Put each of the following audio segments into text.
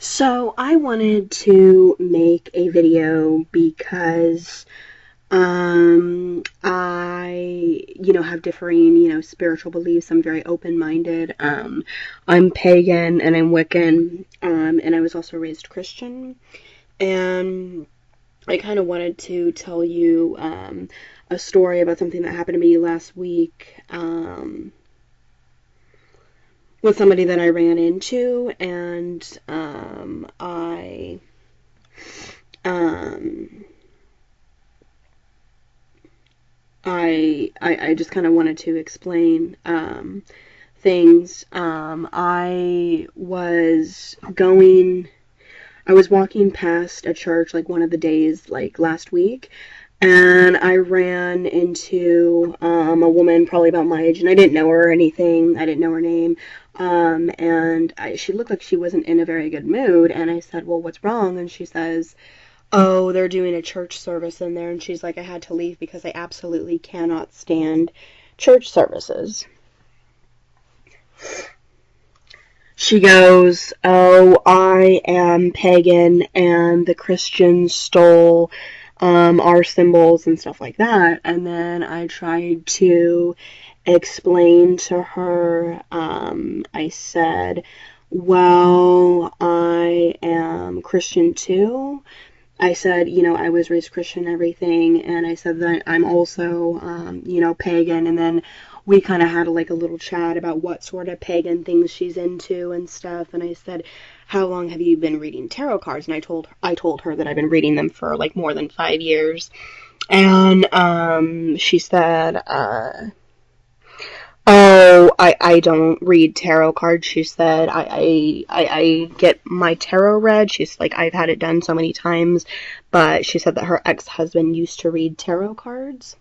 So I wanted to make a video because I have differing, spiritual beliefs. I'm very open-minded. I'm pagan and I'm Wiccan, and I was also raised Christian. And I kind of wanted to tell you a story about something that happened to me last week. With somebody that I ran into, and um, I just kind of wanted to explain things. I was walking past a church like one of the days like last week, and I ran into a woman probably about my age, and I didn't know her or anything. I didn't know her name. She looked like she wasn't in a very good mood, and I said, well, what's wrong? And she says, oh, they're doing a church service in there, and she's like, I had to leave because I absolutely cannot stand church services. She goes, oh, I am pagan, and the Christians stole our symbols and stuff like that. And then I tried to explain to her, I said, well, I am Christian too. I said, I was raised Christian and everything, and I said that I'm also, pagan, and then we kind of had like a little chat about what sort of pagan things she's into and stuff, and I said, how long have you been reading tarot cards? And I told her that I've been reading them for like more than 5 years, and she said, oh, I don't read tarot cards. She said, I get my tarot read. She's like, I've had it done so many times, but she said that her ex-husband used to read tarot cards.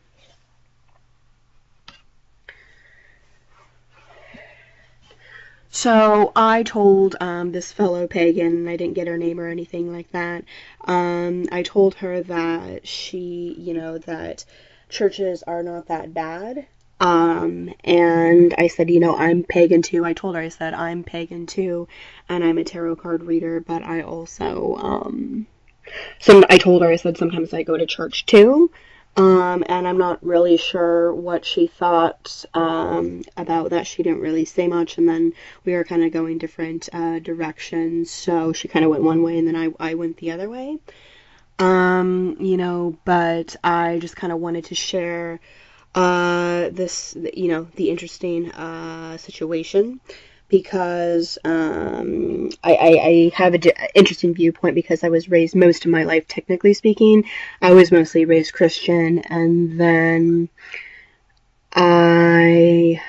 So I told this fellow pagan, and I didn't get her name or anything like that. I told her that that churches are not that bad. And I said, I'm pagan too. I told her, I said, I'm pagan too, and I'm a tarot card reader, but I also, I told her, I said, sometimes I go to church too. And I'm not really sure what she thought about that. She didn't really say much, and then we were kind of going different directions. So she kind of went one way, and then I went the other way. But I just kind of wanted to share the interesting situation, because I have an interesting viewpoint, because I was raised most of my life, technically speaking, I was mostly raised Christian, and then when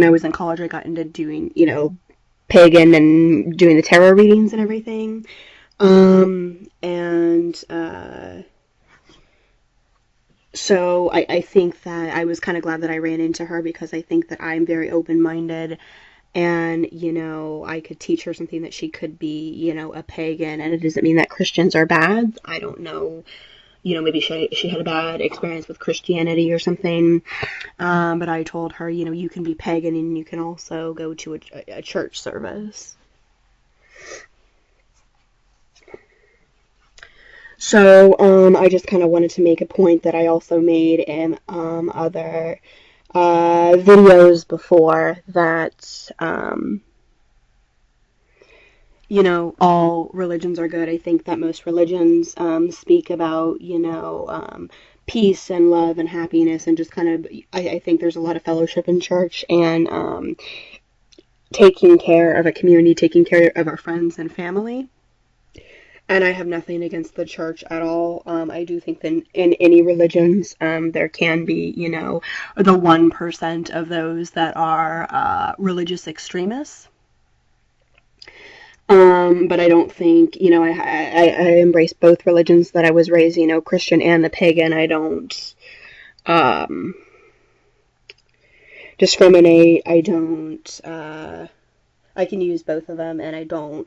I was in college, I got into doing, pagan and doing the tarot readings and everything. So I think that I was kind of glad that I ran into her, because I think that I'm very open-minded, and, I could teach her something that she could be, a pagan, and it doesn't mean that Christians are bad. I don't know, maybe she had a bad experience with Christianity or something, but I told her, you can be pagan and you can also go to a church service. So, I just kind of wanted to make a point that I also made in other videos before, that, all religions are good. I think that most religions speak about, peace and love and happiness, and just kind of, I think there's a lot of fellowship in church, and taking care of a community, taking care of our friends and family. And I have nothing against the church at all. I do think that in any religions, there can be, the 1% of those that are religious extremists. But I don't think, I embrace both religions that I was raised, Christian and the pagan. I don't discriminate. I don't I can use both of them, and I don't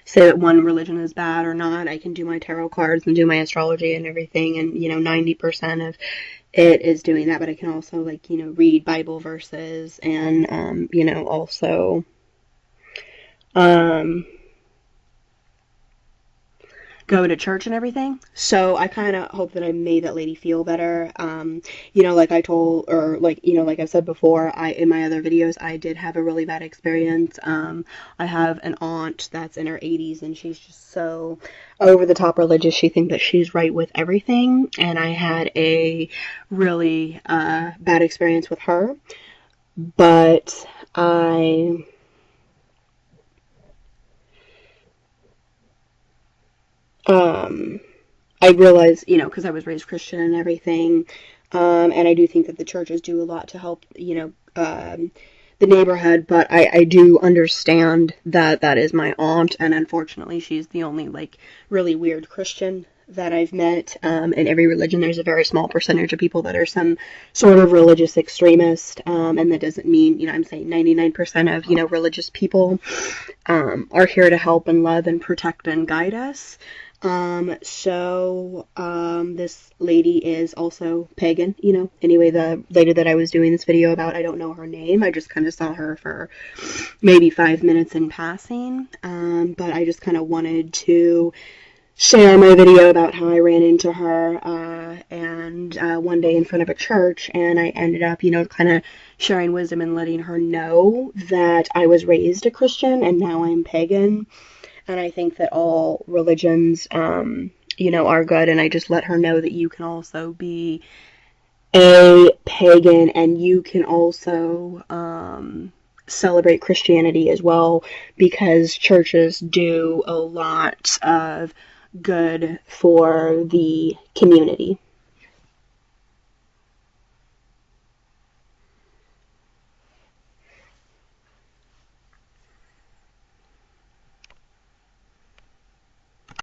say that one religion is bad or not. I can do my tarot cards and do my astrology and everything, and 90% of it is doing that, but I can also, like, read Bible verses and, also, um, go to church and everything. So I kind of hope that I made that lady feel better. Like I told, or like I've said before, in my other videos, I did have a really bad experience. I have an aunt that's in her 80s, and she's just so over the top religious. She thinks that she's right with everything, and I had a really bad experience with her. But um, I realize, because I was raised Christian and everything, and I do think that the churches do a lot to help, the neighborhood, but I do understand that that is my aunt, and unfortunately she's the only, like, really weird Christian that I've met. In every religion there's a very small percentage of people that are some sort of religious extremist, and that doesn't mean, I'm saying 99% of, religious people are here to help and love and protect and guide us. This lady is also pagan, Anyway, the lady that I was doing this video about, I don't know her name. I just kind of saw her for maybe 5 minutes in passing. But I just kind of wanted to share my video about how I ran into her, and one day in front of a church, and I ended up, kind of sharing wisdom and letting her know that I was raised a Christian and now I'm pagan. And I think that all religions, are good. And I just let her know that you can also be a pagan and you can also celebrate Christianity as well, because churches do a lot of good for the community.